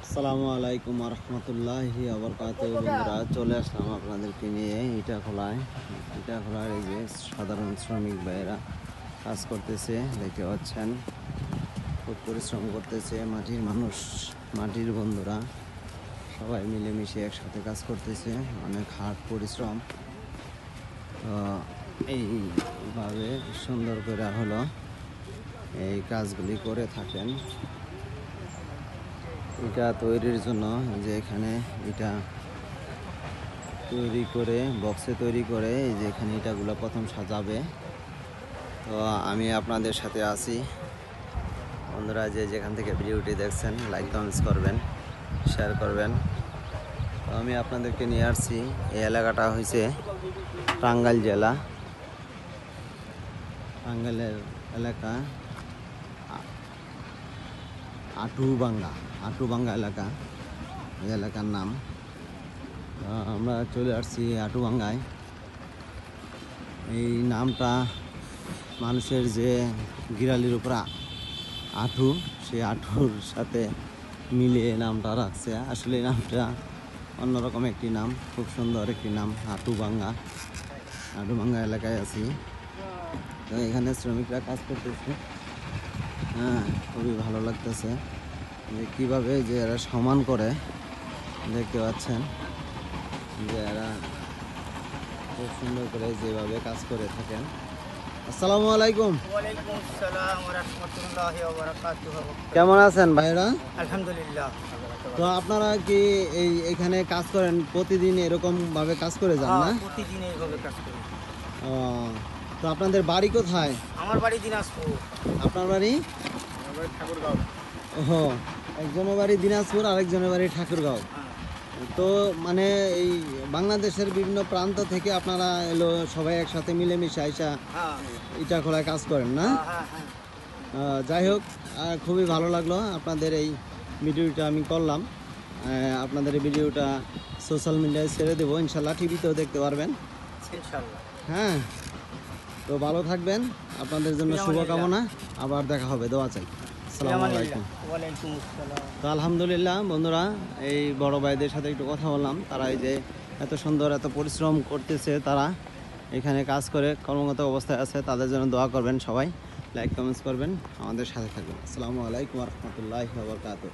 আসসালামু আলাইকুম রহমতুল্লাহি আবরকাতুহু। বন্ধুরা, চলে আসলাম আপনাদেরকে নিয়ে ইটাখোলার এই যে সাধারণ শ্রমিক ভাইয়েরা কাজ করতেছে, দেখতে পাচ্ছেন খুব পরিশ্রম করতেছে। মাটির মানুষ, মাটির বন্ধুরা সবাই মিলেমিশে একসাথে কাজ করতেছে, অনেক হার্ড পরিশ্রম। তো এইভাবে সুন্দর করে হলো এই কাজগুলি করে থাকেন। ইটা তৈরির জন্য যে এখানে ইটা তৈরি করে বক্সে তৈরি করে এই যে এখানে ইটাগুলো প্রথম সাজাবে। তো আমি আপনাদের সাথে আছি। বন্ধুরা, যে যেখান থেকে ভিডিওটি দেখছেন লাইক কমেন্টস করবেন, শেয়ার করবেন। তো আমি আপনাদেরকে নিয়ে আসছি, এই এলাকাটা হয়েছে টাঙ্গাইল জেলা, টাঙ্গাইলের এলাকা আটুবাঙ্গা এলাকা, এই এলাকার নাম। আমরা চলে আসছি আটুবাঙ্গায়। এই নামটা মানুষের যে গিরালির উপর আঠু, সেই আঠুর সাথে মিলিয়ে নামটা রাখছে। আসলে এই নামটা অন্যরকম একটি নাম, খুব সুন্দর একটি নাম। আটুবাঙ্গা এলাকায় আছি। তো এখানে শ্রমিকরা কাজ করতেছে। খুবই ভালো লাগতেছে যে কীভাবে যে এরা সমান করে, দেখতে পাচ্ছেন যে এরা খুব সুন্দর করে যেভাবে কাজ করে থাকেন। আসসালামু আলাইকুম। ওয়ালাইকুম আসসালাম ওয়া রাহমাতুল্লাহি ওয়া বারাকাতুহু। কেমন আছেন ভাইরা? আলহামদুলিল্লাহ। তো আপনারা কি এখানে কাজ করেন প্রতিদিন এরকম ভাবে কাজ করে যান না? প্রতিদিন এইভাবে কাজ করি। ও, তো আপনাদের বাড়ি কোথায়? আমার বাড়ি দিনাজপুর। আপনার বাড়ি? আমার বাড়ি ঠাকুরগাঁও। ও, একজনের বাড়ি দিনাজপুর, আরেকজনের বাড়ি ঠাকুরগাঁও। তো মানে এই বাংলাদেশের বিভিন্ন প্রান্ত থেকে আপনারা এলো সবাই একসাথে মিলেমিশে আইসা ইটাখোলায় কাজ করেন না? যাই হোক, খুবই ভালো লাগলো আপনাদের এই ভিডিওটা আমি করলাম। আপনাদের এই ভিডিওটা সোশ্যাল মিডিয়ায় ছেড়ে দেবো, ইনশাল্লাহ টিভিতেও দেখতে পারবেন। হ্যাঁ, তো ভালো থাকবেন, আপনাদের জন্য শুভকামনা। আবার দেখা হবে, দোয়া চাই। আসসালামু আলাইকুম। তো আলহামদুলিল্লাহ বন্ধুরা, এই বড় ভাইদের সাথে একটু কথা বললাম। তারা এই যে এত সুন্দর, এত পরিশ্রম করতেছে, তারা এখানে কাজ করে কর্মরত অবস্থায় আছে। তাদের জন্য দোয়া করবেন সবাই, লাইক কমেন্টস করবেন, আমাদের সাথে থাকবেন। আসসালামু আলাইকুম রহমতুল্লাহি ওয়া বারাকাতুহু।